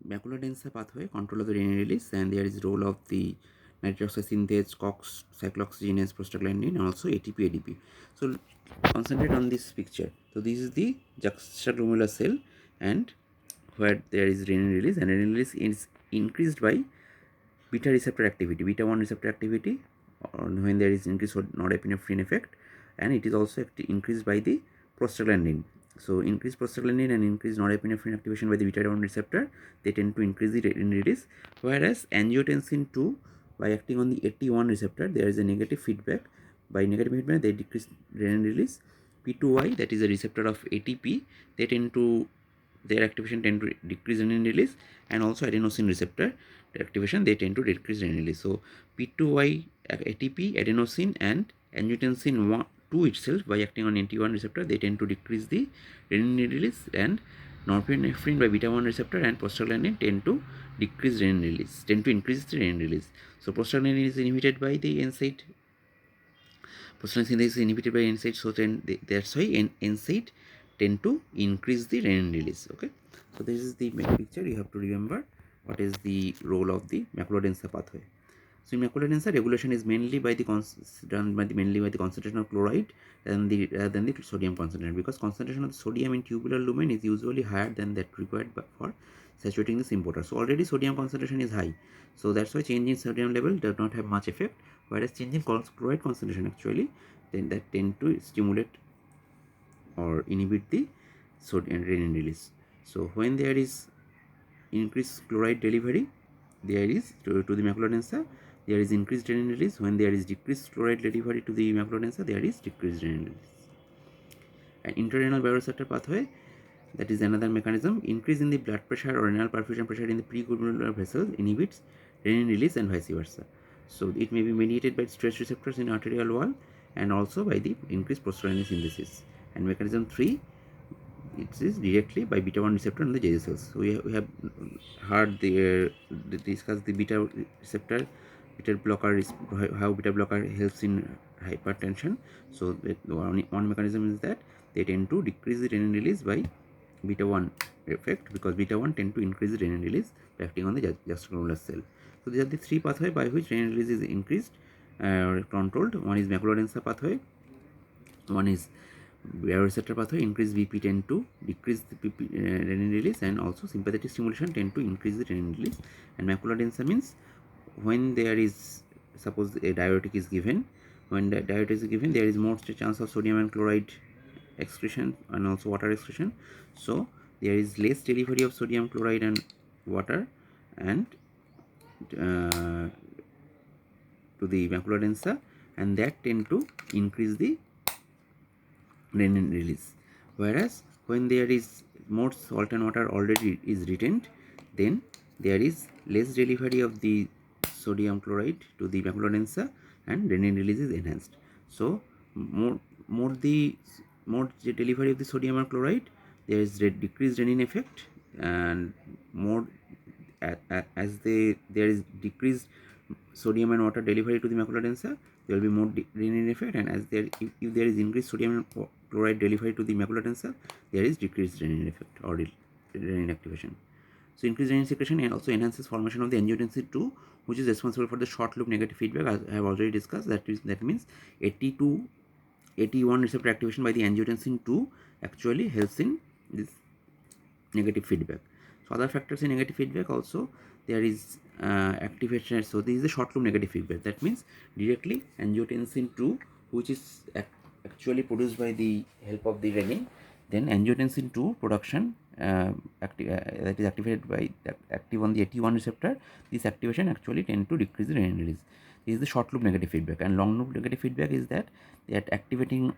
Macular densa pathway control of the renin release, and there is role of the nitric oxide synthase, COX, cyclooxygenase, prostaglandin, and also ATP, ADP. So concentrate on this picture. So this is the juxtaglomerular cell, and where there is renin release, and renin release is increased by beta receptor activity, beta 1 receptor activity, when there is increased norepinephrine effect, and it is also increased by the prostaglandin. So increased prostaglandin and increased norepinephrine activation by the beta 1 receptor, they tend to increase the renin release, whereas angiotensin 2, by acting on the AT1 receptor, there is a negative feedback. By negative feedback, they decrease renin release. P2Y, that is a receptor of ATP, they tend to, their activation tend to decrease renin release, and also adenosine receptor activation, they tend to decrease renin release. So P2Y, ATP, adenosine, and angiotensin 2 itself, by acting on AT1 receptor, they tend to decrease the renin release, and norepinephrine by beta 1 receptor and prostaglandin tend to decrease renin release, tend to increase the renin release. So prostaglandin is inhibited by the NSAID. Prostaglandin synthesis is inhibited by NSAID, so then that's why NSAID tend to increase the renin release. Okay, so this is the main picture. You have to remember what is the role of the macular densa pathway. So in macular densa, regulation is mainly by the mainly by the concentration of chloride than the sodium concentration, because concentration of the sodium in tubular lumen is usually higher than that required for saturating the importer. So already sodium concentration is high, so that's why change in sodium level does not have much effect, whereas change in chloride concentration actually then that tend to stimulate or inhibit the sodium renin release. So when there is increased chloride delivery, there is to the macular densa, there is increased renin release. When there is decreased chloride delivery to the macular densa, there is decreased renin release. And intrarenal bioreceptor pathway, that is another mechanism. Increase in the blood pressure or renal perfusion pressure in the preglobullar vessels inhibits renin release and vice versa. So it may be mediated by stress receptors in arterial wall and also by the increased prostaglandin synthesis. And mechanism 3, it is directly by beta 1 receptor on the J cells. So we have heard discussed the beta receptor, beta blocker is how beta blocker helps in hypertension. So one mechanism is that they tend to decrease the renin release by beta 1 effect, because beta 1 tend to increase the renin release by acting on the juxtaglomerular cell. So these are the three pathways by which renin release is increased or controlled. One is macular densa pathway, one is bioreceptor pathway, increase BP tend to decrease the renin release, and also sympathetic stimulation tend to increase the renin release. And macular densa means when there is, suppose a diuretic is given, when the diuretic is given, there is more chance of sodium and chloride excretion and also water excretion. So there is less delivery of sodium chloride and water and to the macular densa, and that tend to increase the renin release. Whereas when there is more salt and water already is retained, then there is less delivery of the sodium chloride to the macular densa and renin release is enhanced. So more the delivery of the sodium and chloride, there is decreased renin effect, and more as there is decreased sodium and water delivery to the macular densa, there will be more renin effect, and as if there is increased sodium and chloride delivery to the macular densa, there is decreased renin effect or renin activation. So increased renin secretion and also enhances formation of the angiotensin 2, which is responsible for the short loop negative feedback, as I have already discussed. That means 81 receptor activation by the angiotensin 2 actually helps in this negative feedback. So other factors in negative feedback also, there is activation. So this is the short loop negative feedback. That means directly angiotensin 2, which is actually produced by the help of the renin, then angiotensin 2 production that is activated by active on the AT1 receptor. This activation actually tend to decrease the renin release. This is the short loop negative feedback. And long loop negative feedback is that activating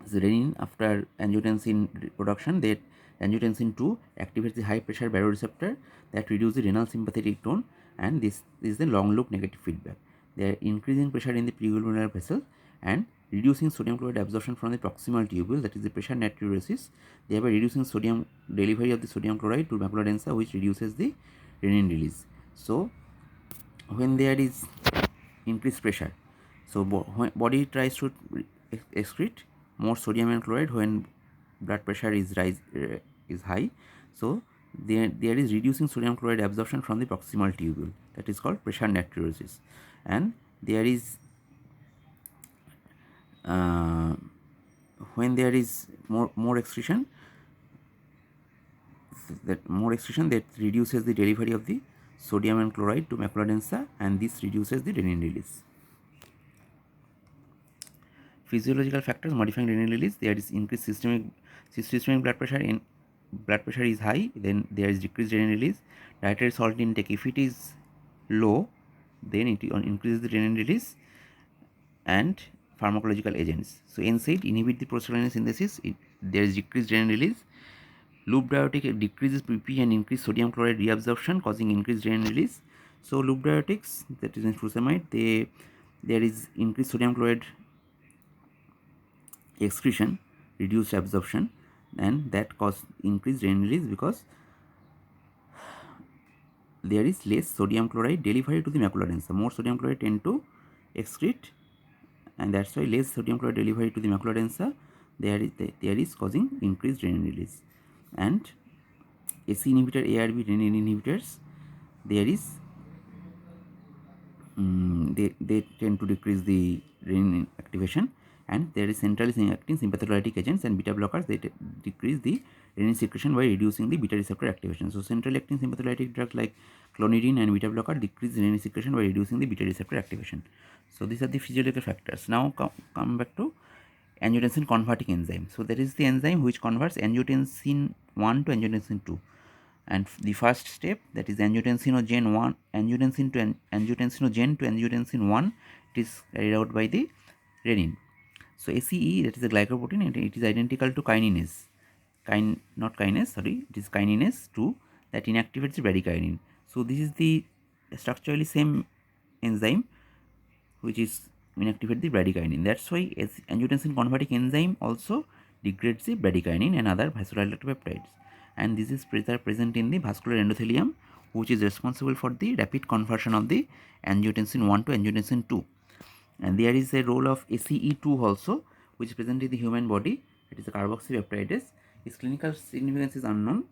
the renin after angiotensin production, that angiotensin 2 activates the high pressure baroreceptor that reduces the renal sympathetic tone, and this is the long loop negative feedback. They are increasing pressure in the preglobullar vessel and reducing sodium chloride absorption from the proximal tubule, that is the pressure natriuresis, thereby reducing sodium delivery of the sodium chloride to macular densa, which reduces the renin release. So when there is increased pressure, so body tries to excrete more sodium and chloride when blood pressure is high. So there is reducing sodium chloride absorption from the proximal tubule, that is called pressure natriuresis. And there is when there is more excretion, that reduces the delivery of the sodium and chloride to macula densa, and this reduces the renin release. Physiological factors modifying renin release: there is increased systemic blood pressure. In blood pressure is high, then there is decreased renin release. Dietary salt intake, if it is low, then it increases the renin release. And pharmacological agents. So NSAID inhibit the prostaglandin synthesis. There is decreased renin release. Loop diuretic decreases PP and increased sodium chloride reabsorption, causing increased renin release. So loop diuretics, that is in furosemide, there is increased sodium chloride excretion, reduced absorption, and that cause increased renin release because there is less sodium chloride delivery to the macula densa. More sodium chloride tend to excrete, and that's why less sodium chloride delivery to the macula densa, there is causing increased renin release. And AC inhibitor, ARB renin inhibitors, there is they tend to decrease the renin activation. And there is centrally acting sympatholytic agents and beta blockers, they decrease the renin secretion by reducing the beta receptor activation. So centrally acting sympatholytic drugs like clonidine and beta blocker decrease renin secretion by reducing the beta receptor activation. So these are the physiological factors. Now come back to angiotensin converting enzyme. So that is the enzyme which converts angiotensin 1 to angiotensin 2. And the first step, that is angiotensinogen 1, angiotensinogen to angiotensin 1, it is carried out by the renin. So ACE, that is the glycoprotein, and it is identical to kininase, not kinase, sorry, it is kininase 2 that inactivates the bradykinin. So this is the structurally same enzyme which is inactivate the bradykinin. That's why angiotensin converting enzyme also degrades the bradykinin and other vasodilator peptides. And this is present in the vascular endothelium, which is responsible for the rapid conversion of the angiotensin 1 to angiotensin 2. And there is a role of ACE2 also, which is present in the human body. It is a carboxypeptidase. Its clinical significance is unknown.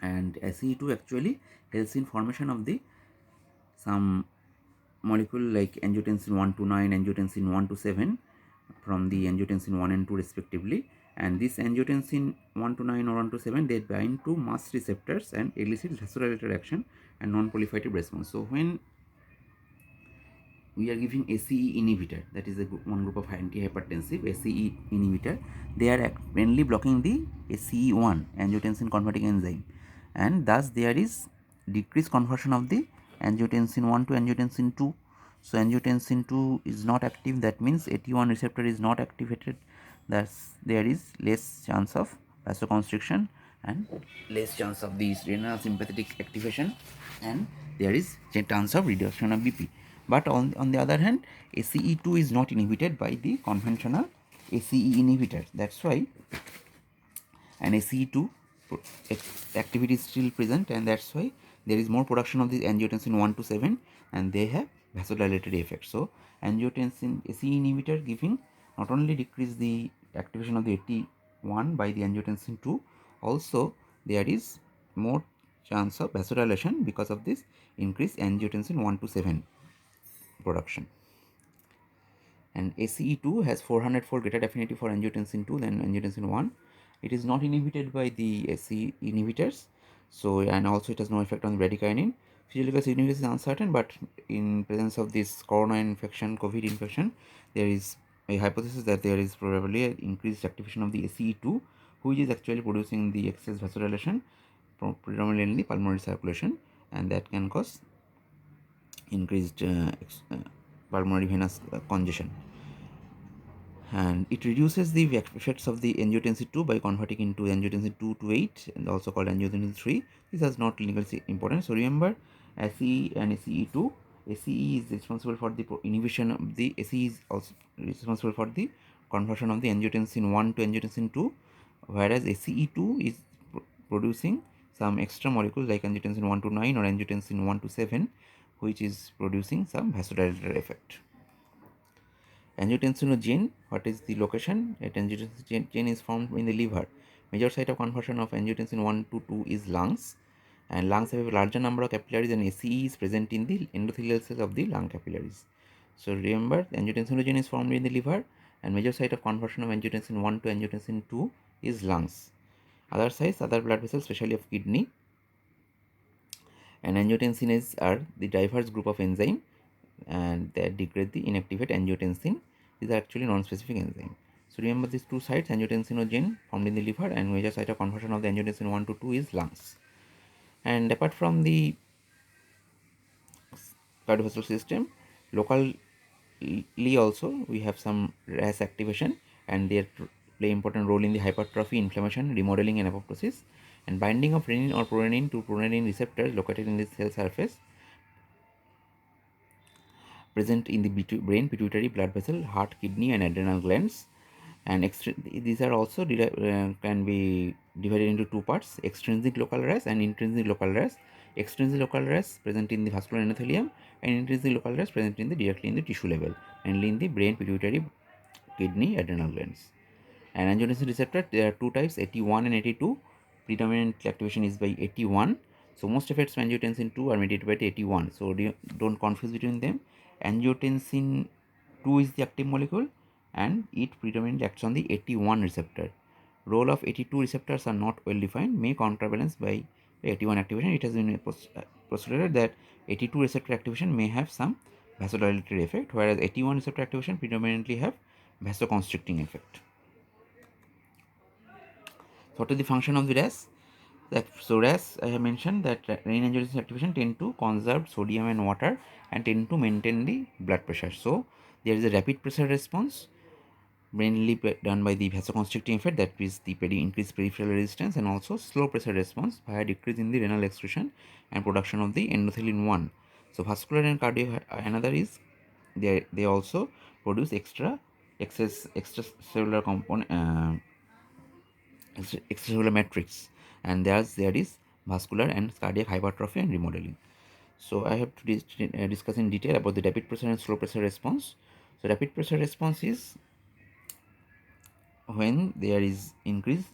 And ACE2 actually helps in formation of the some molecule like angiotensin 1 to 9, angiotensin 1 to 7 from the angiotensin 1 and 2 respectively. And this angiotensin 1 to 9 or 1 to 7, they bind to mast receptors and elicit vasodilator action and non-proliferative response. So when we are giving ACE inhibitor, that is one group of antihypertensive ACE inhibitor, they are mainly blocking the ACE1 angiotensin converting enzyme, and thus there is decreased conversion of the angiotensin 1 to angiotensin 2. So angiotensin 2 is not active, that means AT1 receptor is not activated, thus there is less chance of vasoconstriction and less chance of the renal sympathetic activation, and there is a chance of reduction of BP. But on the other hand, ACE2 is not inhibited by the conventional ACE inhibitors. That's why an ACE2 activity is still present, and that's why there is more production of the angiotensin 1 to 7, and they have vasodilatory effect. So angiotensin ACE inhibitor giving not only decrease the activation of the AT1 by the angiotensin 2, also there is more chance of vasodilation because of this increased angiotensin 1 to 7 production. And ACE2 has 400-fold greater affinity for angiotensin 2 than angiotensin 1. It is not inhibited by the ACE inhibitors, so, and also it has no effect on bradykinin. Physiological significance is uncertain, but in presence of this corona infection, COVID infection, there is a hypothesis that there is probably an increased activation of the ACE2, which is actually producing the excess vasodilation predominantly in the pulmonary circulation, and that can cause increased pulmonary venous congestion. And it reduces the effects of the angiotensin 2 by converting into angiotensin 2 to 8, and also called angiotensin 3. This is not clinically important. So remember, ACE and ACE2, ACE is responsible for the inhibition of the ACE is also responsible for the conversion of the angiotensin 1 to angiotensin 2, whereas ACE2 is producing some extra molecules like angiotensin 1 to 9 or angiotensin 1 to 7, which is producing some vasodilator effect. Angiotensinogen, what is the location? Angiotensin is formed in the liver. Major site of conversion of angiotensin 1 to 2 is lungs, and lungs have a larger number of capillaries, and ACE is present in the endothelial cells of the lung capillaries. So remember, the angiotensinogen is formed in the liver, and major site of conversion of angiotensin 1 to angiotensin 2 is lungs. Other sites, other blood vessels, especially of kidney, and angiotensines are the diverse group of enzyme, and that degrade the inactivate angiotensin. These are actually non-specific enzyme. So remember these two sites, angiotensinogen formed in the liver, and major site of conversion of the angiotensin 1 to 2 is lungs. And apart from the cardiovascular system, locally also we have some RAS activation, and they play important role in the hypertrophy, inflammation, remodeling, and apoptosis. And binding of renin or prorenin to prorenin receptors located in the cell surface present in the brain, pituitary, blood vessel, heart, kidney, and adrenal glands. And these are also can be divided into two parts: extrinsic local RAS and intrinsic local RAS. Extrinsic local RAS present in the vascular endothelium, and intrinsic local RAS present in the directly in the tissue level, mainly in the brain, pituitary, kidney, adrenal glands. And angiotensin receptor, there are two types, 81 and 82. Predominant activation is by 81. So most effects of angiotensin 2 are mediated by 81. So don't confuse between them. Angiotensin 2 is the active molecule, and it predominantly acts on the 81 receptor. Role of 82 receptors are not well defined, may counterbalance by 81 activation. It has been postulated that 82 receptor activation may have some vasodilatory effect, whereas 81 receptor activation predominantly have vasoconstricting effect. So what is the function of the RAS? So RAS, I have mentioned that renin angiotensin activation tend to conserve sodium and water and tend to maintain the blood pressure. So there is a rapid pressure response mainly done by the vasoconstricting effect, that is the increased peripheral resistance, and also slow pressure response via decrease in the renal excretion and production of the endothelin 1. So vascular and cardio another is they also produce extracellular component extracellular matrix, and there is vascular and cardiac hypertrophy and remodeling. So I have to discuss in detail about the rapid pressure and slow pressure response. So rapid pressure response is when there is increased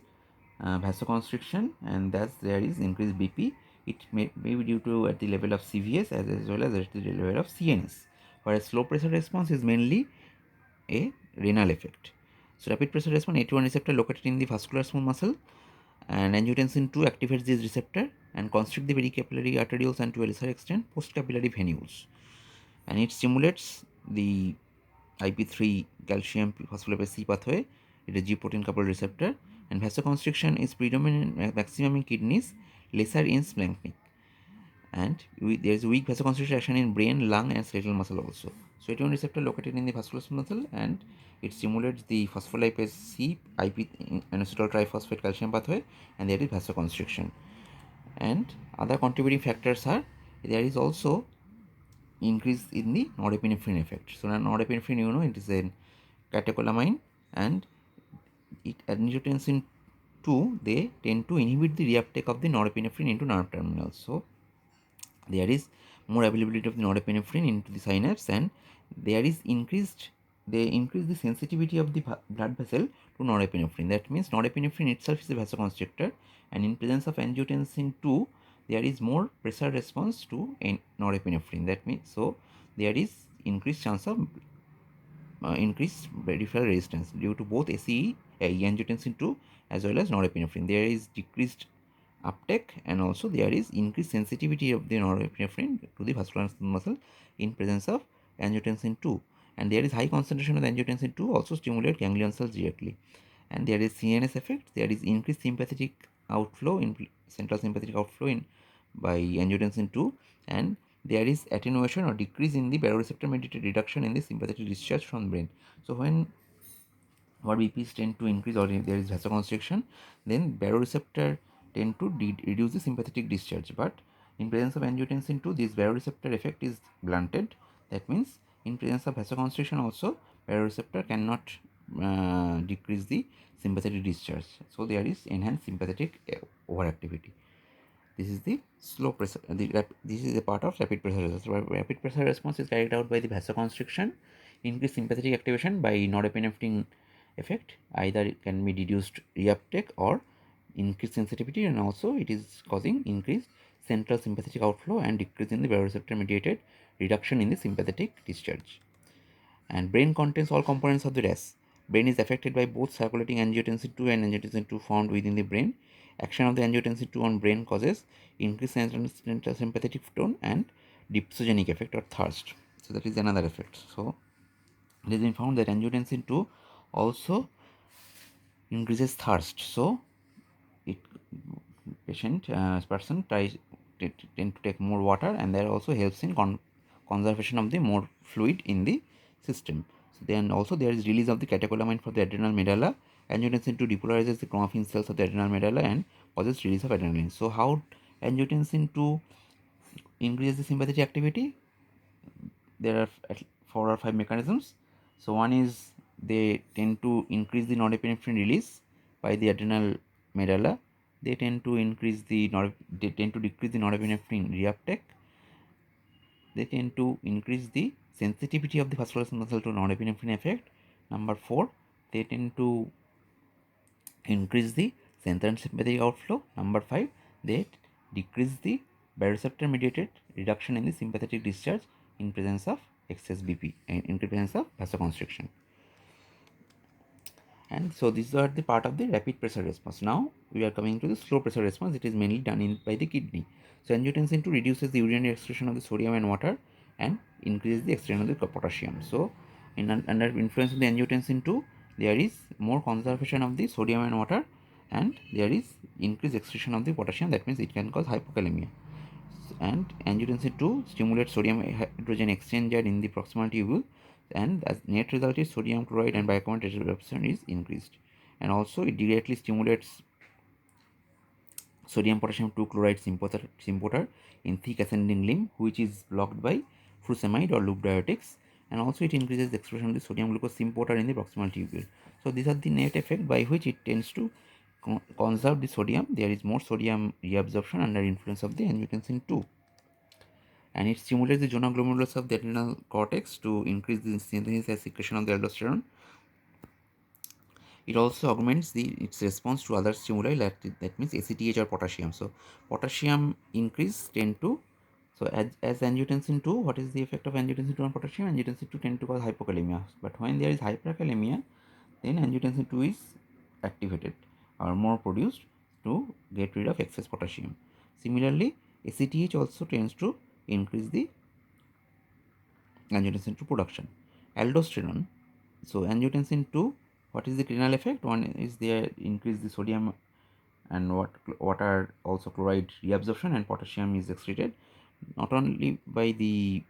vasoconstriction, and thus there is increased BP. It may be due to at the level of CVS as well as at the level of CNS, whereas slow pressure response is mainly a renal effect. So rapid pressure response, 81 receptor located in the vascular smooth muscle, and angiotensin 2 activates this receptor and constrict the pericapillary arterioles and to a lesser extent postcapillary venules, and it stimulates the IP3 calcium phospholipase C pathway. It is G protein coupled receptor, and vasoconstriction is predominant maximum in kidneys, lesser in splanchnic, and there is weak vasoconstriction action in brain, lung, and skeletal muscle also. So 81 receptor located in the vascular muscle, and it stimulates the phospholipase C, IP, inositol triphosphate calcium pathway, and there is vasoconstriction. And other contributing factors are, there is also increase in the norepinephrine effect. So norepinephrine, it is a catecholamine, and angiotensin 2, they tend to inhibit the reuptake of the norepinephrine into nerve terminals. So there is more availability of the norepinephrine into the synapse, and there is they increase the sensitivity of the blood vessel to norepinephrine. That means norepinephrine itself is a vasoconstrictor, and in presence of angiotensin 2, there is more pressure response to norepinephrine. That means, so there is increased chance of increased peripheral resistance due to both ACE, angiotensin 2, as well as norepinephrine. There is decreased uptake, and also there is increased sensitivity of the norepinephrine to the vascular muscle in presence of angiotensin 2, and there is high concentration of angiotensin 2 also stimulate ganglion cells directly. And there is CNS effect, there is increased sympathetic outflow in central sympathetic outflow in by angiotensin 2, and there is attenuation or decrease in the baroreceptor mediated reduction in the sympathetic discharge from brain. So when what BPs tend to increase, or if there is vasoconstriction, then baroreceptor tend to reduce the sympathetic discharge. But in presence of angiotensin 2, this baroreceptor effect is blunted. That means in presence of vasoconstriction also, baroreceptor cannot decrease the sympathetic discharge. So there is enhanced sympathetic overactivity. This is the slow pressure. This is a part of rapid pressure response. Rapid pressure response is carried out by the vasoconstriction, increased sympathetic activation by norepinephrine effect. Either it can be reduced reuptake or increased sensitivity, and also it is causing increased central sympathetic outflow and decrease in the baroreceptor mediated reduction in the sympathetic discharge. And brain contains all components of the RAS. Brain is affected by both circulating angiotensin 2 and angiotensin 2 found within the brain. Action of the angiotensin 2 on brain causes increased central sympathetic tone and dipsogenic effect or thirst. So that is another effect. So it has been found that angiotensin 2 also increases thirst. So it person tries tend to take more water, and that also helps in conservation of the more fluid in the system. So then also there is release of the catecholamine for the adrenal medulla. Angiotensin 2 depolarizes the chromaffin cells of the adrenal medulla and causes release of adrenaline. So how angiotensin 2 increases the sympathetic activity? There are 4 or 5 mechanisms. So one is they tend to increase the norepinephrine release by the adrenal medulla. They tend to they tend to decrease the norepinephrine reuptake. They tend to increase the sensitivity of the phosphorescent muscle to norepinephrine effect. Number 4, they tend to increase the central sympathetic outflow. Number 5, they decrease the baroreceptor mediated reduction in the sympathetic discharge in presence of excess BP and in presence of vasoconstriction. And so these are the part of the rapid pressure response. Now we are coming to the slow pressure response. It is mainly done by the kidney. So angiotensin 2 reduces the urinary excretion of the sodium and water and increases the excretion of the potassium. So under influence of the angiotensin 2, there is more conservation of the sodium and water, and there is increased excretion of the potassium. That means it can cause hypokalemia. And angiotensin 2 stimulates sodium hydrogen exchanger in the proximal tubule, and as net result is sodium chloride and bicarbonate absorption is increased. And also it directly stimulates sodium potassium 2 chloride symporter in thick ascending limb, which is blocked by furosemide or loop diuretics. And also it increases the expression of the sodium glucose symporter in the proximal tubule. So these are the net effect by which it tends to conserve the sodium. There is more sodium reabsorption under influence of the angiotensin 2. And it stimulates the zona glomerulus of the adrenal cortex to increase the synthesis and secretion of the aldosterone. It also augments its response to other stimuli, that means ACTH or potassium. So potassium increase tend to, so as angiotensin 2, what is the effect of angiotensin 2 on potassium? Angiotensin 2 tend to cause hypokalemia, but when there is hyperkalemia, then angiotensin 2 is activated or more produced to get rid of excess potassium. Similarly, ACTH also tends to increase the angiotensin 2 production. Aldosterone, so angiotensin 2, what is the renal effect? One is there increase the sodium and water also chloride reabsorption, and potassium is excreted not only by the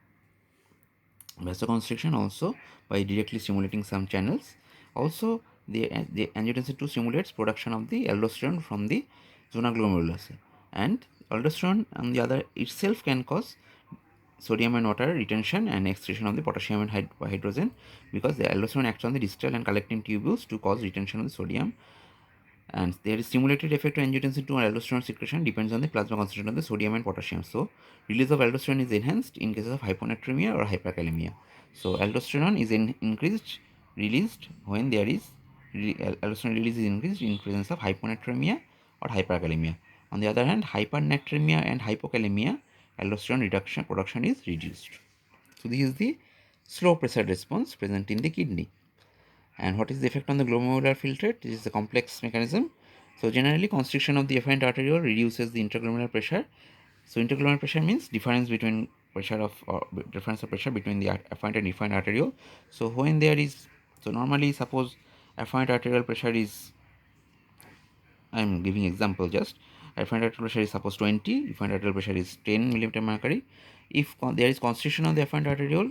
vasoconstriction, also by directly stimulating some channels. Also the angiotensin 2 stimulates production of the aldosterone from the zona glomerulus, and aldosterone on the other itself can cause sodium and water retention and excretion of the potassium and hydrogen, because the aldosterone acts on the distal and collecting tubules to cause retention of the sodium. And there is stimulated effect of angiotensin 2 and aldosterone secretion depends on the plasma concentration of the sodium and potassium. So release of aldosterone is enhanced in cases of hyponatremia or hyperkalemia. So aldosterone is released when there is aldosterone release is increased in presence of hyponatremia or hyperkalemia. On the other hand, hypernatremia and hypokalemia, aldosterone production is reduced. So this is the slow pressure response present in the kidney. And what is the effect on the glomerular filtrate? This is a complex mechanism. So generally, constriction of the afferent arteriole reduces the interglomerular pressure. So interglomerular pressure means difference of pressure between the afferent and efferent arteriole. So when there is, so normally suppose afferent arterial pressure is, I am giving example just, afferent arterial pressure is suppose 20, efferent arterial pressure is 10 millimeter mercury. If there is constriction of the afferent arteriole,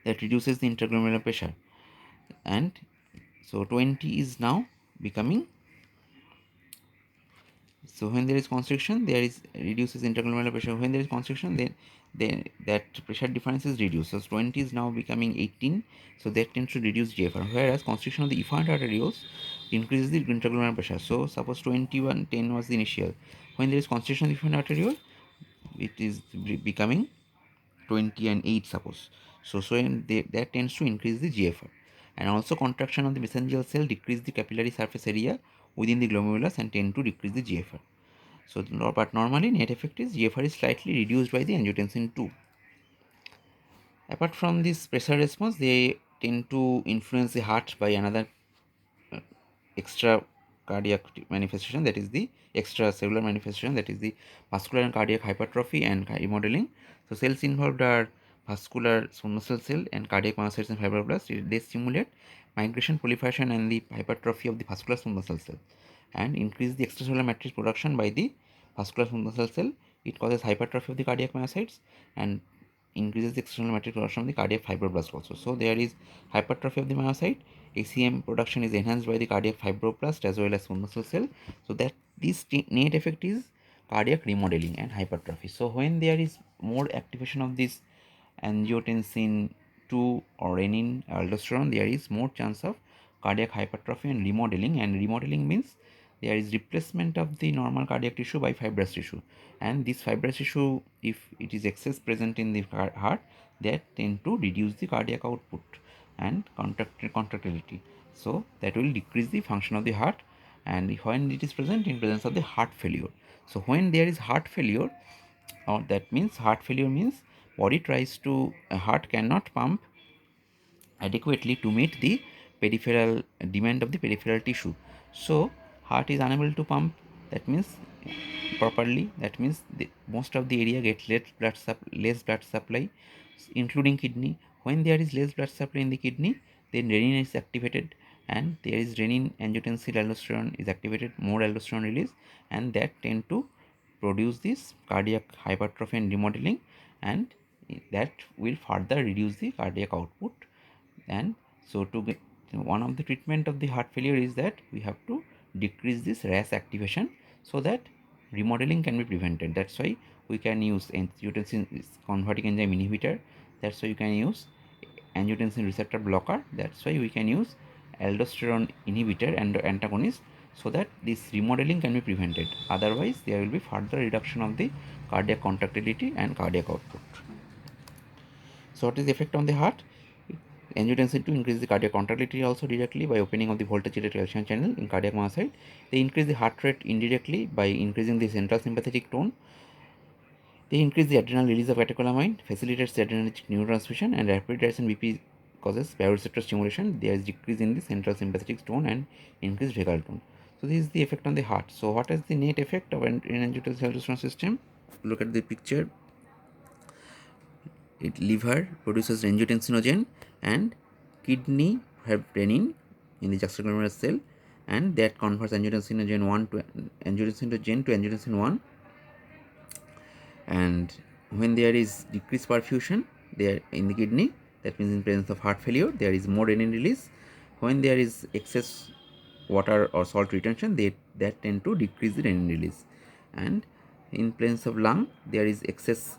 that reduces the interglomerular pressure, and so 20 is now becoming, so when there is constriction, there is reduces interglomerular pressure. When there is constriction, then that pressure difference is reduced. So 20 is now becoming 18, so that tends to reduce GFR, whereas constriction of the efferent arterioles increases the interglomerular pressure. So suppose 21 10 was the initial, when there is constriction of the efferent arteriole, it is becoming 20 and 8 suppose. So that tends to increase the GFR. And also contraction of the mesangial cell decrease the capillary surface area within the glomerulus and tend to decrease the GFR. So, but normally net effect is GFR is slightly reduced by the angiotensin 2. Apart from this pressure response, they tend to influence the heart by another extra cardiac manifestation, that is the extracellular manifestation, that is the vascular and cardiac hypertrophy and remodeling. So cells involved are vascular smooth muscle cell and cardiac myocytes and fibroblasts. They stimulate migration, proliferation and the hypertrophy of the vascular smooth muscle cell and increase the extracellular matrix production by the vascular smooth muscle cell. It causes hypertrophy of the cardiac myocytes and increases the external matrix production of the cardiac fibroblast also. So there is hypertrophy of the myocyte. ACM production is enhanced by the cardiac fibroblast as well as smooth muscle cell. So that this net effect is cardiac remodeling and hypertrophy. So when there is more activation of this angiotensin 2 or renin aldosterone, there is more chance of cardiac hypertrophy and remodeling. And remodeling means there is replacement of the normal cardiac tissue by fibrous tissue, and this fibrous tissue, if it is excess present in the heart, that tend to reduce the cardiac output and contractility. So that will decrease the function of the heart, and when it is present in presence of the heart failure. So when there is heart failure, or that means heart failure means body tries to heart cannot pump adequately to meet the peripheral demand of the peripheral tissue. So heart is unable to pump, that means properly, that means most of the area gets less blood supply, including kidney. When there is less blood supply in the kidney, then renin is activated, and there is renin angiotensin aldosterone is activated, more aldosterone release, and that tend to produce this cardiac hypertrophy and remodeling, and that will further reduce the cardiac output. And so to get one of the treatment of the heart failure is that we have to decrease this RAS activation so that remodeling can be prevented. That's why we can use angiotensin converting enzyme inhibitor, that's why you can use angiotensin receptor blocker, that's why we can use aldosterone inhibitor and antagonist, so that this remodeling can be prevented. Otherwise there will be further reduction of the cardiac contractility and cardiac output. So what is the effect on the heart? Angiotensin 2 increase the cardiac contractility also directly by opening of the voltage-rated calcium channel in cardiac myocyte. They increase the heart rate indirectly by increasing the central sympathetic tone. They increase the adrenal release of catecholamine, facilitates the adrenergic neurotransmission, and rapid rise in BP causes baroreceptor stimulation. There is decrease in the central sympathetic tone and increased vagal tone. So this is the effect on the heart. So what is the net effect of an angiotensin aldosterone system? Look at the picture. Liver produces angiotensinogen, and kidney have renin in the juxtaglomerular cell, and that converts angiotensinogen 1 to angiotensin 1. And when there is decreased perfusion there in the kidney, that means in presence of heart failure, there is more renin release. When there is excess water or salt retention, that tend to decrease the renin release. And in presence of lung, there is excess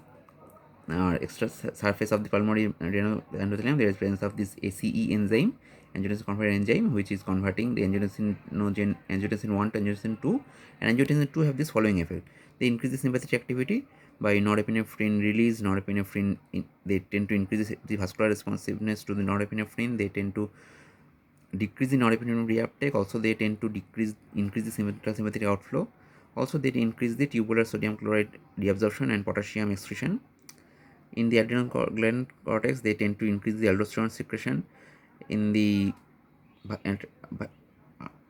extra surface of the pulmonary renal endothelium, there is presence of this ACE enzyme, angiotensin converter enzyme, which is converting the angiotensin 1 to angiotensin 2. And angiotensin 2 have this following effect: they increase the sympathetic activity by norepinephrine release. They tend to increase the vascular responsiveness to the norepinephrine. They tend to decrease the norepinephrine reuptake. Also, they tend to increase the sympathetic outflow. Also, they increase the tubular sodium chloride reabsorption and potassium excretion. In the adrenal gland cortex, they tend to increase the aldosterone secretion. In the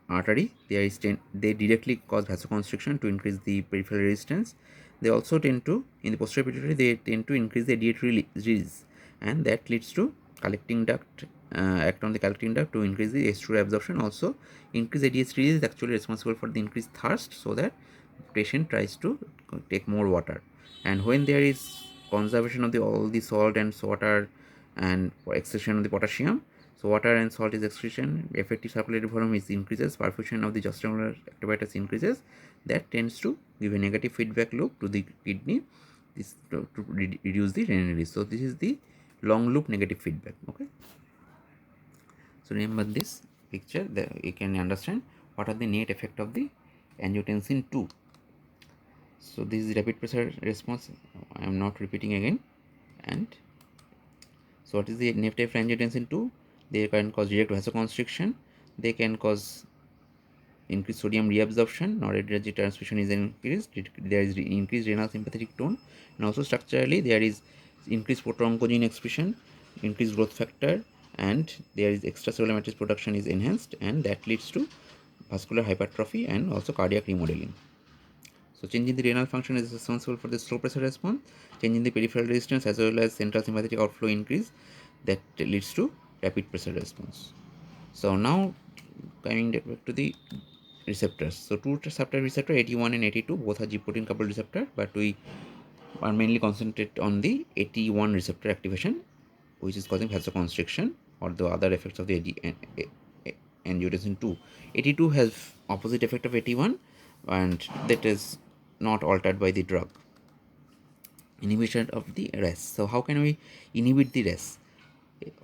artery, they directly cause vasoconstriction to increase the peripheral resistance. They also tend to, in the posterior pituitary, they tend to increase the ADH release, and that leads to collecting duct, act on the collecting duct to increase the H2 absorption. Also, increased ADH release is actually responsible for the increased thirst, so that patient tries to take more water. And when there is conservation of all the salt and water and excretion of the potassium, so water and salt is excretion, effective circulatory volume is increases, perfusion of the juxtaglomeralar activators increases. That tends to give a negative feedback loop to the kidney, this to reduce the renin release. So this is the long loop negative feedback. Okay. So remember this picture, you can understand what are the net effect of the angiotensin 2. So this is rapid pressure response, I am not repeating again. And so what is the net effect of angiotensin 2? They can cause direct vasoconstriction, they can cause increased sodium reabsorption, noradrenergic transmission is increased, there is increased renal sympathetic tone, and also structurally there is increased proto-oncogene expression, increased growth factor, and there is extracellular matrix production is enhanced, and that leads to vascular hypertrophy and also cardiac remodeling. So changing the renal function is responsible for the slow pressure response, changing the peripheral resistance as well as central sympathetic outflow increase that leads to rapid pressure response. So now coming back to the receptors. So two receptor 81 and 82 both are G protein coupled receptor, but we are mainly concentrate on the 81 receptor activation, which is causing vasoconstriction or the other effects of the angiotensin 2. 82 has opposite effect of 81, and that is not altered by the drug. Inhibition of the RAS. So how can we inhibit the RAS?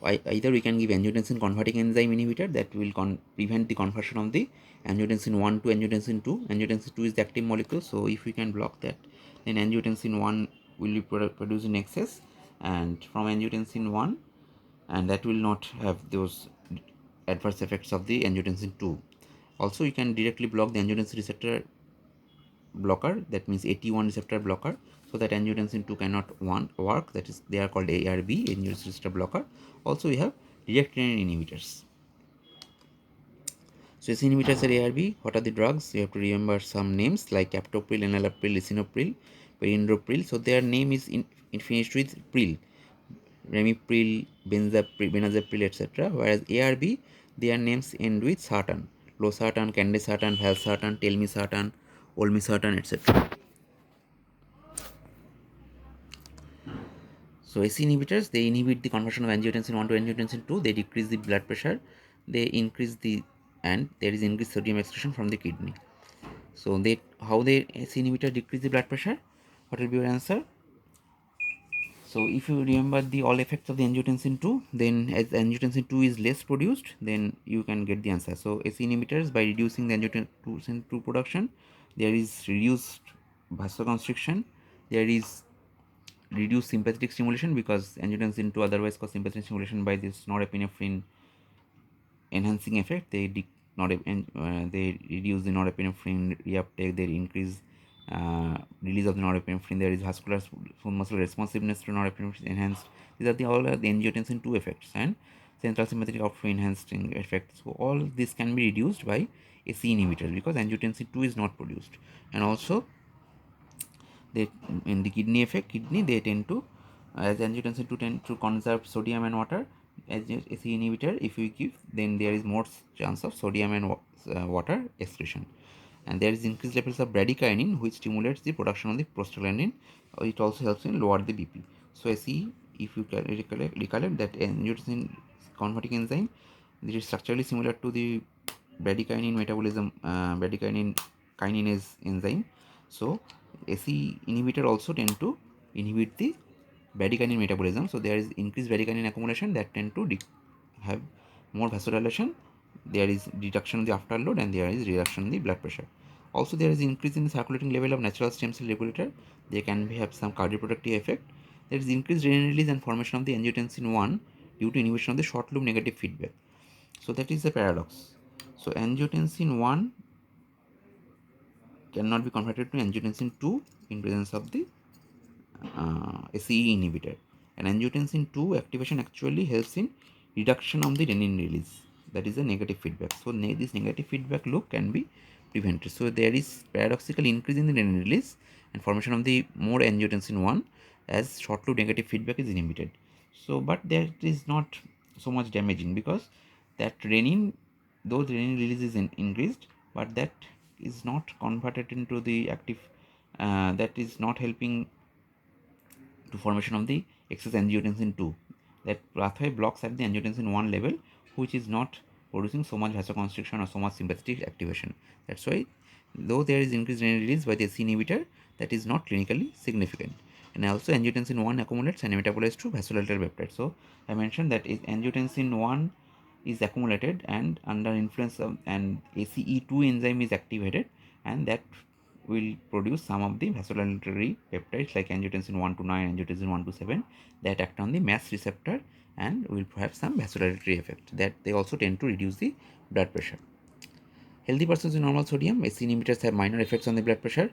Either we can give angiotensin converting enzyme inhibitor that will prevent the conversion of the angiotensin 1 to angiotensin 2. Angiotensin 2 is the active molecule, so if we can block that, then angiotensin 1 will be produced in excess and from angiotensin 1, and that will not have those adverse effects of the angiotensin 2. Also, you can directly block the angiotensin receptor blocker, that means 81 receptor blocker, so that angiotensin 2 cannot work, that is they are called ARB, angiotensin receptor blocker. Also we have direct renin inhibitors. So ACE inhibitors are ARB. What are the drugs? You have to remember some names like captopril, enalapril, lisinopril, perindopril. So their name is finished with pril, ramipril, benzapril, etc. Whereas ARB, their names end with sartan, losartan, candesartan, valsartan, telmisartan, olmesartan, etc. So ACE inhibitors, they inhibit the conversion of angiotensin 1 to angiotensin 2, they decrease the blood pressure, they increase the, and there is increased sodium excretion from the kidney. So they, how the ACE inhibitor decrease the blood pressure? What will be your answer? So if you remember the all effects of the angiotensin 2, then as angiotensin 2 is less produced, then you can get the answer. So ACE inhibitors, by reducing the angiotensin 2 production, there is reduced vasoconstriction, there is reduce sympathetic stimulation, because angiotensin 2 otherwise cause sympathetic stimulation by this norepinephrine enhancing effect. They reduce the norepinephrine reuptake, they increase release of the norepinephrine, there is vascular smooth muscle responsiveness to norepinephrine enhanced. These are all the angiotensin 2 effects, and central sympathetic outflow enhancing effects. So all this can be reduced by ACE inhibitors because angiotensin 2 is not produced. And also they, in the kidney effect, kidney they tend to, as angiotensin 2 tend to conserve sodium and water. As ACE inhibitor, if we give, then there is more chance of sodium and water excretion, and there is increased levels of bradykinin, which stimulates the production of the prostaglandin. It also helps in lower the BP. So ACE, if you recollect that angiotensin converting enzyme, it is structurally similar to the bradykinin metabolism, bradykinin kinase enzyme. So ACE inhibitor also tend to inhibit the bradykinin metabolism. So there is increased bradykinin accumulation that tend to have more vasodilation. There is reduction of the afterload, and there is reduction in the blood pressure. Also, there is increase in the circulating level of natural stem cell regulator. They can have some cardioprotective effect. There is increased renin release and formation of the angiotensin 1 due to inhibition of the short loop negative feedback. So that is the paradox. So angiotensin 1 cannot be converted to angiotensin 2 in presence of the ACE inhibitor. And angiotensin 2 activation actually helps in reduction of the renin release. That is a negative feedback. So this negative feedback loop can be prevented. So there is paradoxical increase in the renin release and formation of the more angiotensin 1 as short loop negative feedback is inhibited. So but that is not so much damaging, because that renin, though the renin release is increased, but that is not converted into the active, that is not helping to formation of the excess angiotensin 2. That pathway blocks at the angiotensin 1 level, which is not producing so much vasoconstriction or so much sympathetic activation. That's why, though there is increased renin release by the ACE inhibitor, that is not clinically significant. And also angiotensin 1 accumulates and metabolized to vasodilator peptide. So I mentioned that angiotensin 1 is accumulated and under influence of an ACE2 enzyme is activated, and that will produce some of the vasodilatory peptides like angiotensin 1 to 9, angiotensin 1 to 7 that act on the MAS receptor and will have some vasodilatory effect, that they also tend to reduce the blood pressure. Healthy persons with normal sodium, SC inhibitors have minor effects on the blood pressure.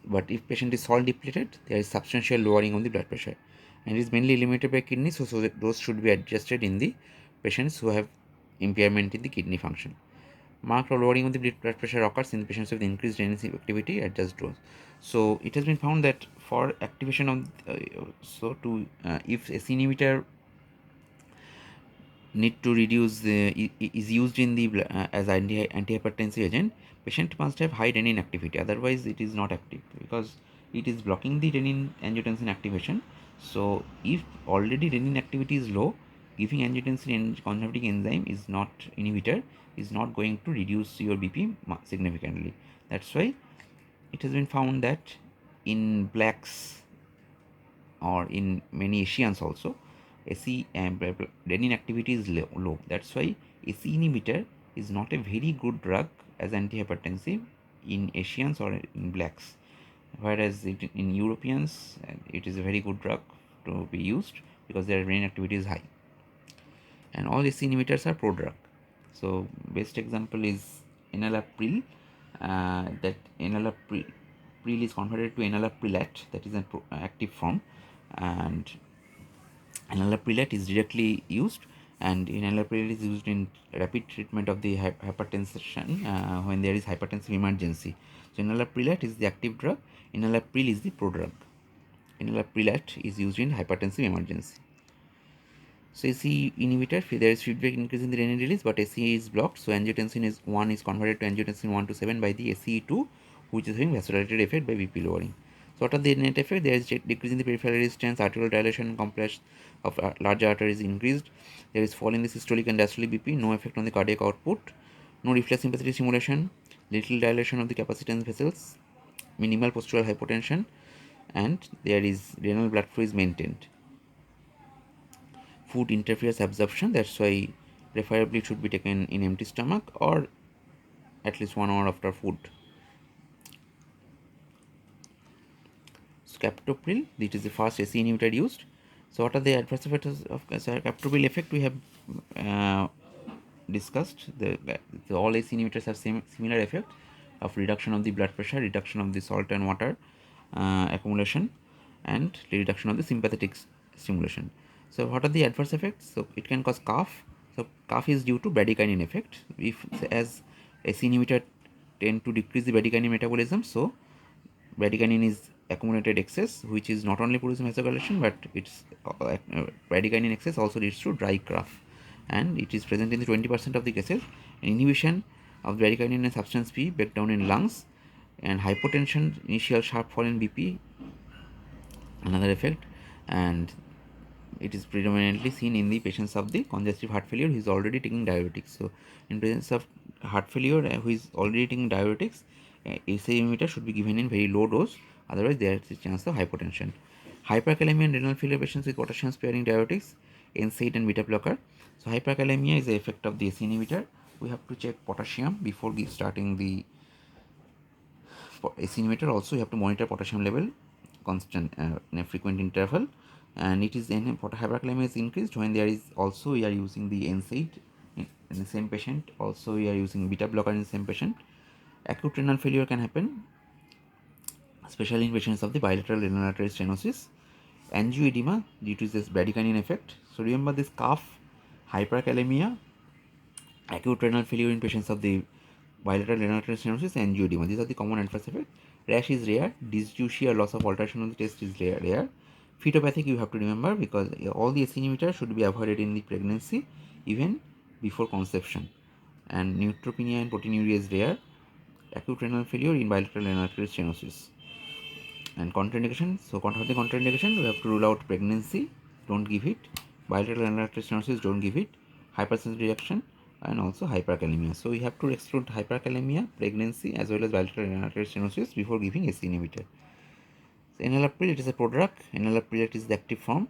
But if patient is salt depleted, there is substantial lowering of the blood pressure, and it is mainly limited by kidney, so that those should be adjusted in the patients who have impairment in the kidney function. Marked lowering of the blood pressure occurs in patients with increased renin activity at just dose. So it has been found that for activation of if SC inhibitor need to reduce is used in the as antihypertensive agent, patient must have high renin activity, otherwise it is not active because it is blocking the renin angiotensin activation. So if already renin activity is low, giving angiotensin and converting enzyme is not inhibitor is not going to reduce your BP significantly. That's why it has been found that in blacks or in many Asians also, SE renin activity is low. That's why SE inhibitor is not a very good drug as antihypertensive in Asians or in blacks, whereas in Europeans it is a very good drug to be used because their renin activity is high. And all SE inhibitors are prodrug. So best example is enalapril. That enalapril is converted to enalaprilat, that is an active form, and enalaprilat is directly used, and enalaprilat is used in rapid treatment of the hypertension when there is hypertensive emergency. So enalaprilat is the active drug, enalapril is the prodrug. Enalaprilat is used in hypertensive emergency. So SE inhibitor, there is feedback increase in the renin release, but SE is blocked. So angiotensin is 1 is converted to angiotensin 1 to 7 by the SE2, which is having vasodilated effect by BP lowering. So what are the net effect? There is decrease in the peripheral resistance, arterial dilation, complex of larger arteries increased. There is fall in the systolic and diastolic BP, no effect on the cardiac output, no reflex sympathetic stimulation, little dilation of the capacitance vessels, minimal postural hypotension, and there is renal blood flow is maintained. Food interferes absorption, that's why preferably it should be taken in empty stomach or at least 1 hour after food. So captopril, this is the first SE inhibitor used. So what are the adverse effects of captopril effect? We have discussed the all SE inhibitors have similar effect of reduction of the blood pressure, reduction of the salt and water accumulation, and the reduction of the sympathetic stimulation. So what are the adverse effects? So it can cause cough. So cough is due to bradykinin effect. If as SE inhibitor tend to decrease the bradykinin metabolism, so bradykinin is accumulated excess, which is not only producing vasodilation, but its bradykinin excess also leads to dry cough, and it is present in the 20% of the cases. Inhibition of bradykinin and substance P breakdown in lungs, and hypotension, initial sharp fall in BP, another effect, and it is predominantly seen in the patients of the congestive heart failure who is already taking diuretics. So in presence of heart failure who is already taking diuretics, ACE inhibitor should be given in very low dose, otherwise there is a chance of hypotension. Hyperkalemia and renal failure patients with potassium sparing diuretics, NSAID and beta blocker. So hyperkalemia is the effect of the ACE inhibitor. We have to check potassium before starting the ACE inhibitor. Also you have to monitor potassium level constant in a frequent interval, and it is hyperkalemia is increased when there is also we are using the NSAID in the same patient, also we are using beta blocker in the same patient. Acute renal failure can happen, especially in patients of the bilateral renal artery stenosis. Angioedema due to this bradykinin effect. So remember this cough, hyperkalemia, acute renal failure in patients of the bilateral renal artery stenosis, and angioedema. These are the common adverse effects. Rash is rare. Dysgeusia, loss of alteration of the taste is rare. Phytopathic you have to remember because all the SE inhibitors should be avoided in the pregnancy even before conception. And neutropenia and proteinuria is rare. Acute renal failure in bilateral renal artery stenosis. And contraindication. So what are the contraindication? We have to rule out pregnancy. Don't give it. Bilateral renal artery stenosis. Don't give it. Hypersensitivity reaction and also hyperkalemia. So we have to exclude hyperkalemia, pregnancy as well as bilateral renal artery stenosis before giving SE inhibitor. So enalapril, it is a prodrug. Enalapril is the active form,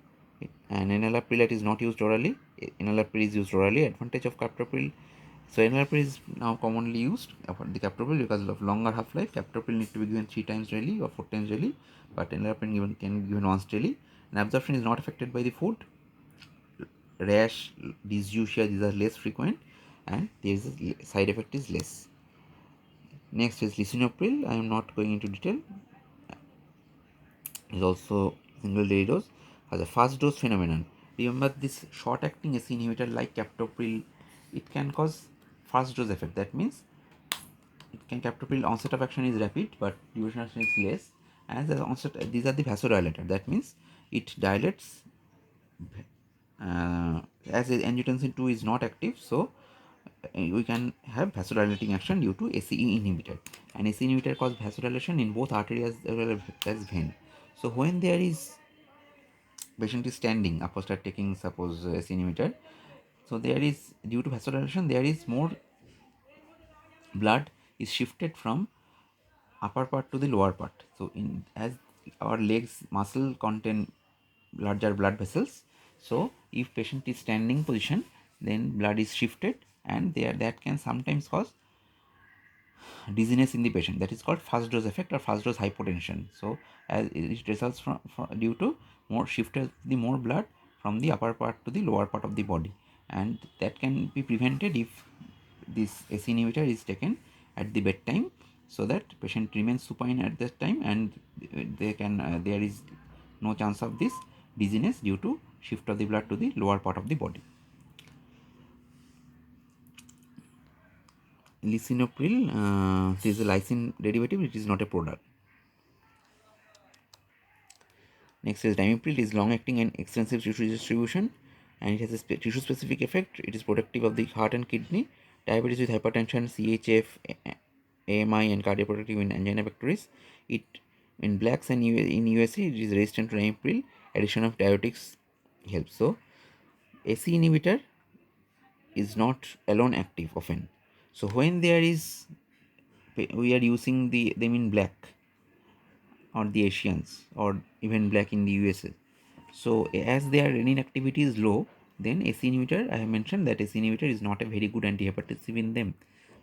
and enalapril is not used orally. Enalapril is used orally. Advantage of captopril. So enalapril is now commonly used for the captopril because of longer half-life. Captopril need to be given 3 times daily or 4 times daily, but enalapril can be given once daily. And absorption is not affected by the food. Rash, dysgeusia, these are less frequent, and there is a side effect is less. Next is lisinopril. I am not going into detail. Is also single daily dose, has a fast dose phenomenon. Remember this short acting AC inhibitor like captopril, it can cause fast dose effect. That means it can captopril onset of action is rapid but duration of action is less. And the onset, these are the vasodilator. That means it dilates as angiotensin 2 is not active, so we can have vasodilating action due to ACE inhibitor. And ACE inhibitor cause vasodilation in both artery as well as vein. So when there is patient is standing after taking suppose ACE inhibitor, so there is due to vasodilation there is more blood is shifted from upper part to the lower part. So in as our legs muscle contain larger blood vessels, so if patient is standing position then blood is shifted and there that can sometimes cause dizziness in the patient. That is called fast dose effect or fast dose hypotension. So as it results from due to more shifted the more blood from the upper part to the lower part of the body, and that can be prevented if this ACE inhibitor is taken at the bedtime, so that patient remains supine at that time and they can there is no chance of this dizziness due to shift of the blood to the lower part of the body. Lisinopril, this is a lysine derivative, it is not a product. Next is dimiprid, is long acting and extensive tissue distribution, and it has a tissue specific effect. It is protective of the heart and kidney. Diabetes with hypertension, CHF, AMI, and cardioprotective in angina pectoris. It in blacks and in USA it is resistant to dimiprid. Addition of diuretics helps. So AC inhibitor is not alone active often. So when there is we are using them in black or the Asians or even black in the USA. So as their renin activity is low, then AC inhibitor, I have mentioned that AC inhibitor is not a very good antihypertensive in them.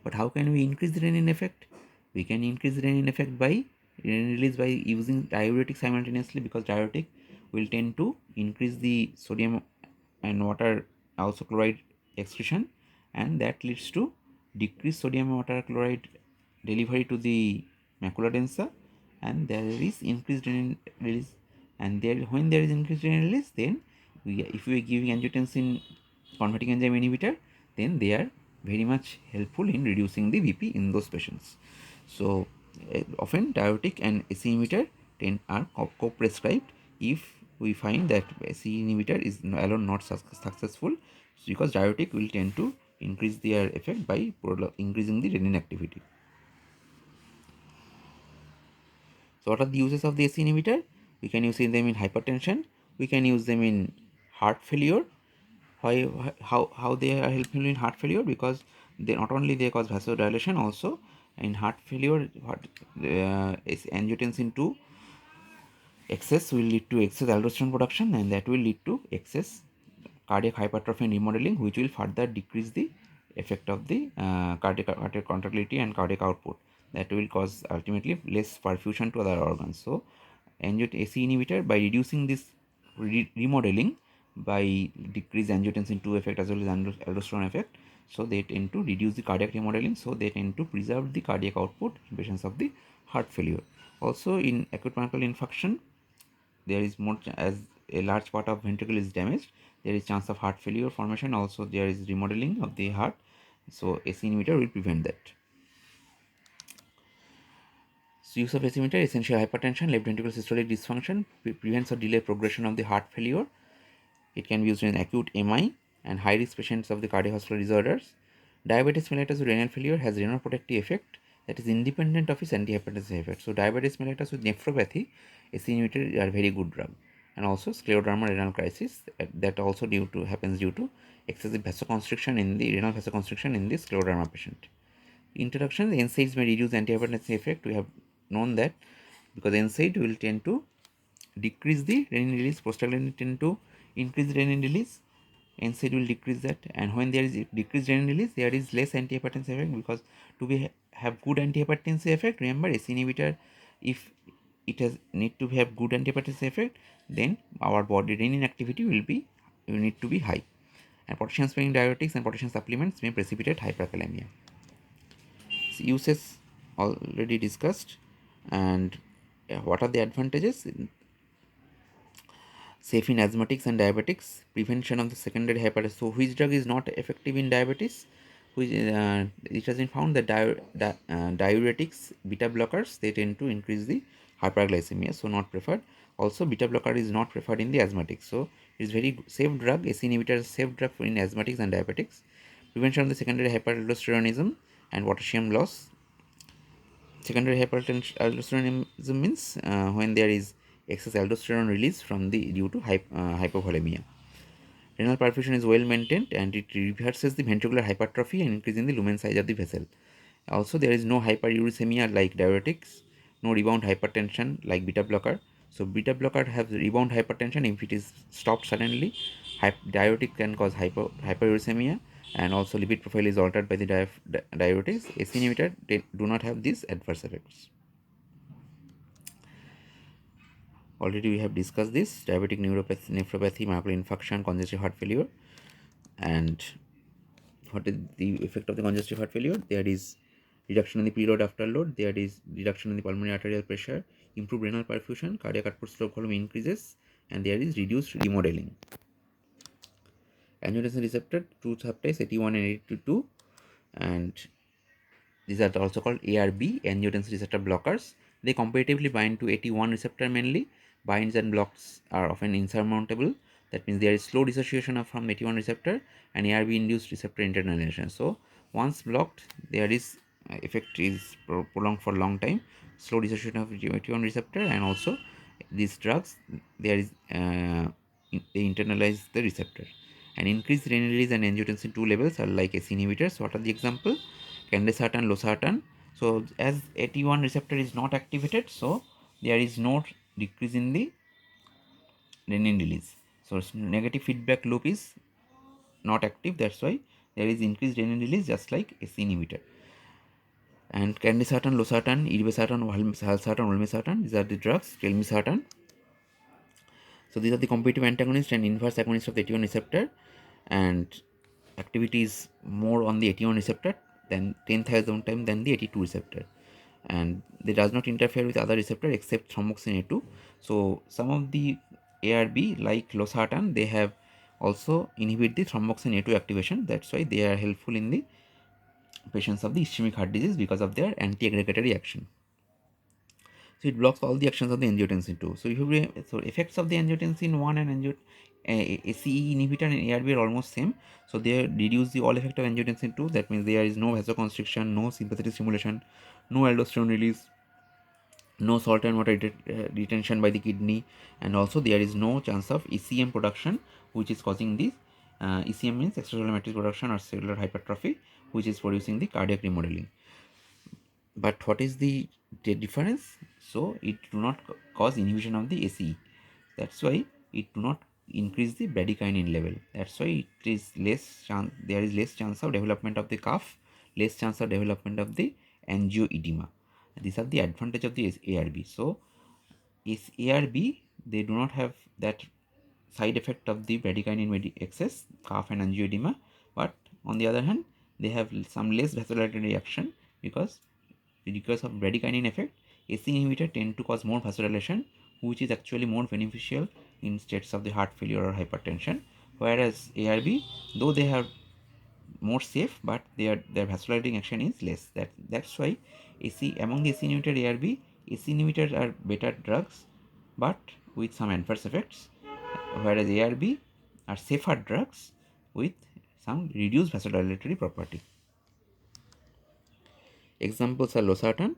But how can we increase the renin effect? We can increase the renin effect by renin release by using diuretic simultaneously, because diuretic will tend to increase the sodium and water also chloride excretion, and that leads to decreased sodium and water chloride delivery to the macula densa, and there is increased renin release. And there when there is increased renin release, then if we are giving angiotensin converting enzyme inhibitor, then they are very much helpful in reducing the VP in those patients. So often diuretic and AC inhibitor are co-prescribed if we find that AC inhibitor is alone not successful, because diuretic will tend to increase their effect by increasing the renin activity. So what are the uses of the AC inhibitor? We can use them in hypertension. We can use them in heart failure. How they are helpful in heart failure? Because they not only they cause vasodilation, also in heart failure, is angiotensin 2 excess will lead to excess aldosterone production, and that will lead to excess cardiac hypertrophy and remodeling, which will further decrease the effect of the cardiac contractility and cardiac output. That will cause ultimately less perfusion to other organs. So AC inhibitor, by reducing this remodeling, by decrease angiotensin 2 effect as well as aldosterone effect, so they tend to reduce the cardiac remodeling, so they tend to preserve the cardiac output in patients of the heart failure. Also in acute myocardial infarction, there is more as a large part of ventricle is damaged, there is chance of heart failure formation. Also there is remodeling of the heart, so AC inhibitor will prevent that. So use of AC inhibitor, essential hypertension, left ventricular systolic dysfunction, prevents or delay progression of the heart failure. It can be used in acute MI and high risk patients of the cardiovascular disorders. Diabetes mellitus with renal failure has renal protective effect that is independent of its antihypertensive effect. So diabetes mellitus with nephropathy, AC inhibitor are very good drug. And also scleroderma renal crisis, that also happens due to excessive vasoconstriction in the renal vasoconstriction in the scleroderma patient. Introduction: the NSAIDs may reduce antihypertensive effect. We have known that, because NSAID will tend to decrease the renin release, prostaglandin tend to increase renin release, NSAID will decrease that. And when there is decreased renin release, there is less antihypertensive effect, because to have good antihypertensive effect, remember ACE inhibitor, if it has need to have good antihypertensive effect, then our body renin activity will need to be high, and potassium sparing diuretics and potassium supplements may precipitate hyperkalemia. So uses already discussed. And what are the advantages? Safe in asthmatics and diabetics, prevention of the secondary hypertension. So, which drug is not effective in diabetes? Which it has been found that diuretics, beta blockers, they tend to increase the hyperglycemia, so not preferred. Also, beta blocker is not preferred in the asthmatics. So, it is very safe drug. AC inhibitor is safe drug for in asthmatics and diabetics. Prevention of the secondary hyperaldosteronism and potassium loss. Secondary hyperaldosteronism means when there is excess aldosterone release from the due to hypovolemia. Renal perfusion is well maintained and it reverses the ventricular hypertrophy and increasing the lumen size of the vessel. Also, there is no hyperuricemia like diuretics, no rebound hypertension like beta blocker. So, beta blocker has rebound hypertension if it is stopped suddenly. Diuretic can cause hyperuricemia, and also lipid profile is altered by the diuretics. AC inhibitor do not have these adverse effects. Already we have discussed this: diabetic nephropathy, myocardial infarction, congestive heart failure. And what is the effect of the congestive heart failure? There is reduction in the preload afterload, there is reduction in the pulmonary arterial pressure, improved renal perfusion, cardiac output slope volume increases, and there is reduced remodeling. Angiotensin receptor, two subtypes, 81 and 82, and these are also called ARB, angiotensin receptor blockers. They comparatively bind to 81 receptor mainly. Binds and blocks are often insurmountable. That means there is slow dissociation from 81 receptor and ARB induced receptor internalization. So once blocked, there is effect is prolonged for long time. Slow dissociation of 81 receptor, and also these drugs, there is they internalize the receptor. And increased renin release and angiotensin 2 levels are like ACE inhibitors. What are the example? Candesartan, losartan. So as 81 receptor is not activated, so there is no decrease in the renin release. So negative feedback loop is not active. That's why there is increased renin release, just like ACE inhibitor. And candesartan, losartan, irbesartan, valsartan, olmesartan. These are the drugs. Telmisartan. So these are the competitive antagonists and inverse agonists of the 81 receptor, and activity is more on the 81 receptor than 10,000 times than the 82 receptor, and they does not interfere with other receptor except thromboxane A2. So some of the ARB like losartan, they have also inhibit the thromboxane A2 activation. That's why they are helpful in the patients of the ischemic heart disease because of their anti-aggregatory action. So it blocks all the actions of the angiotensin 2. So if you so effects of the angiotensin 1 and ACE inhibitor and ARB are almost same. So they reduce the all effect of angiotensin 2. That means there is no vasoconstriction, no sympathetic stimulation, no aldosterone release, no salt and water retention by the kidney, and also there is no chance of ECM production, which is causing this. ECM means extracellular matrix production or cellular hypertrophy, which is producing the cardiac remodeling. But what is the difference? So it do not cause inhibition of the ACE. That's why it do not increase the bradykinin level. That's why it is less chance. There is less chance of development of the cough, less chance of development of the angioedema. These are the advantage of the ARB. So is ARB, they do not have that side effect of the bradykinin excess, cough and angioedema, but on the other hand, they have some less vasodilatory action because of bradykinin effect. AC inhibitor tend to cause more vasodilation, which is actually more beneficial in states of the heart failure or hypertension, whereas ARB, though they are more safe, but their vasodilating action is less. That's why AC among the AC inhibitor ARB, AC inhibitors are better drugs, but with some adverse effects, whereas ARB are safer drugs with some reduced vasodilatory property. Examples are losartan.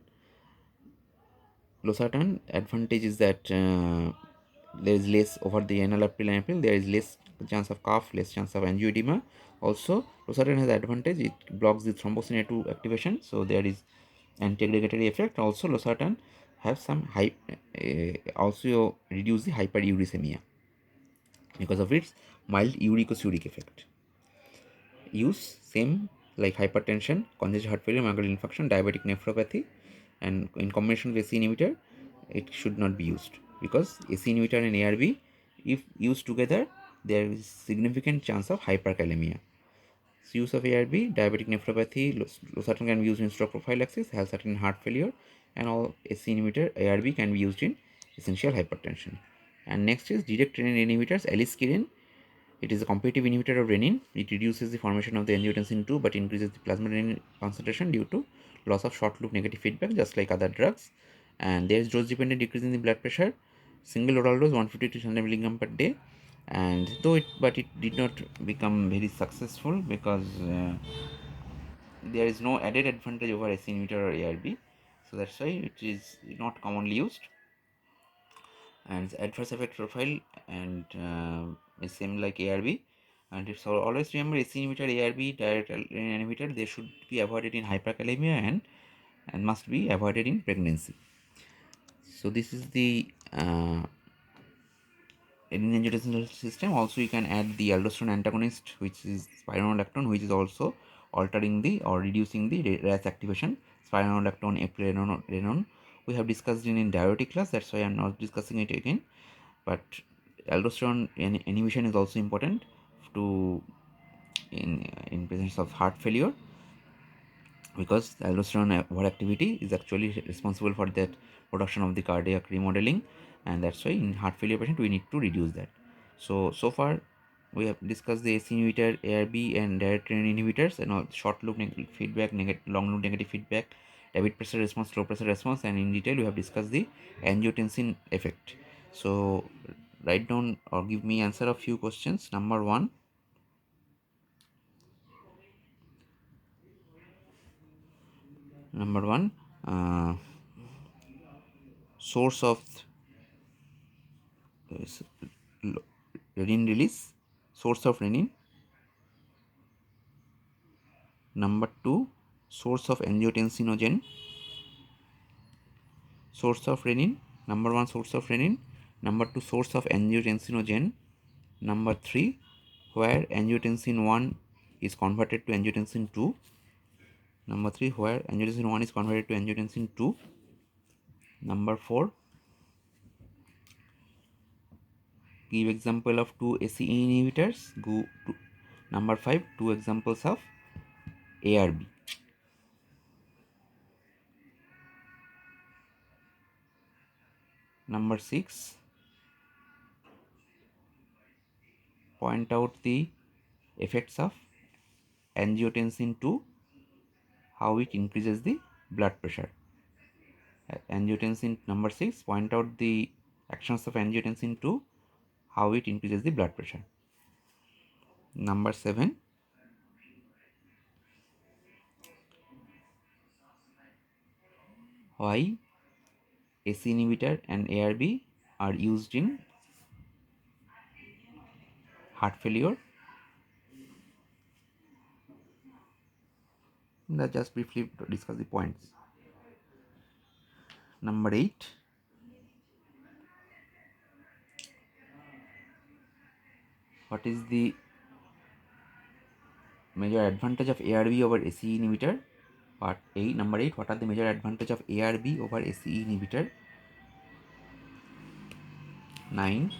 Losartan advantage is that there is less over the enalapril and april, there is less chance of cough, less chance of angioedema. Also, losartan has advantage, it blocks the thromboxane A2 activation, so there is anti-aggregatory effect. Also, losartan have some also reduce the hyperuricemia because of its mild uricosuric effect. Use same like hypertension, congestive heart failure, myocardial infarction, diabetic nephropathy, and in combination with AC inhibitor, it should not be used because AC inhibitor and ARB, if used together, there is significant chance of hyperkalemia. So use of ARB, diabetic nephropathy, losartan can be used in stroke prophylaxis, has certain heart failure, and all SC inhibitor ARB can be used in essential hypertension. And next is direct renin inhibitors, aliskiren. It is a competitive inhibitor of renin. It reduces the formation of the angiotensin 2 but increases the plasma renin concentration due to loss of short loop negative feedback, just like other drugs. And there is dose dependent decrease in the blood pressure. Single oral dose 150 to 100 milligram per day. And though it did not become very successful because there is no added advantage over SC inhibitor or ARB. So that's why it is not commonly used. And its adverse effect profile and is same like ARB. And it's always remember SC inhibitor, ARB, direct inhibitor, they should be avoided in hyperkalemia and must be avoided in pregnancy. So this is the renin-angiotensin system. Also, you can add the aldosterone antagonist, which is spironolactone, which is also altering the or reducing the RAS activation. Spironolactone, eplerenone. We have discussed it in diuretic class. That's why I'm not discussing it again. But aldosterone inhibition is also important to in presence of heart failure, because aldosterone overactivity is actually responsible for that production of the cardiac remodeling, and that's why in heart failure patient we need to reduce that. So far we have discussed the AC inhibitor, ARB, and direct renin inhibitors, and all short loop negative feedback, long loop negative feedback, rapid pressure response, slow pressure response, and in detail we have discussed the angiotensin effect. So write down or give me answer of few questions. Number one, uh, source of renin release, source of renin. Number 2, source of angiotensinogen, source of renin. Number 1, source of renin. Number 2, source of angiotensinogen. Number 3, where angiotensin 1 is converted to angiotensin 2. Number 3, where angiotensin 1 is converted to angiotensin 2. Number 4, give example of 2 ACE inhibitors. Number 5, 2 examples of ARB. Number 6, point out the effects of angiotensin 2, how it increases the blood pressure. Angiotensin number 6, point out the actions of angiotensin 2, how it increases the blood pressure. Number 7, why AC inhibitor and ARB are used in heart failure. Let's just briefly discuss the points. Number 8, what is the major advantage of ARB over ACE inhibitor? Part 8, number 8, what are the major advantage of ARB over ACE inhibitor? 9,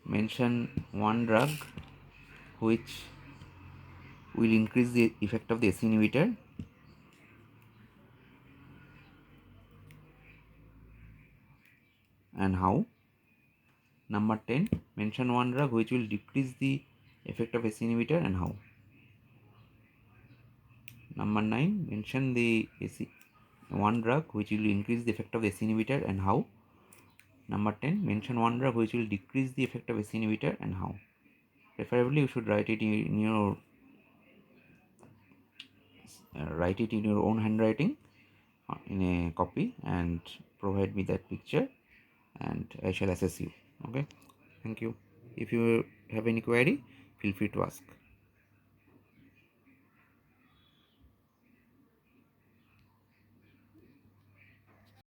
mention one drug which will increase the effect of the ACE inhibitor. And how? Number 10, mention one drug which will decrease the effect of ACE inhibitor and how. Number 9, mention the one drug which will increase the effect of the ACE inhibitor and how. Number 10, mention one drug which will decrease the effect of ACE inhibitor and how. Preferably you should write it in your own handwriting in a copy and provide me that picture, and I shall assess you. Okay, thank you. If you have any query, feel free to ask.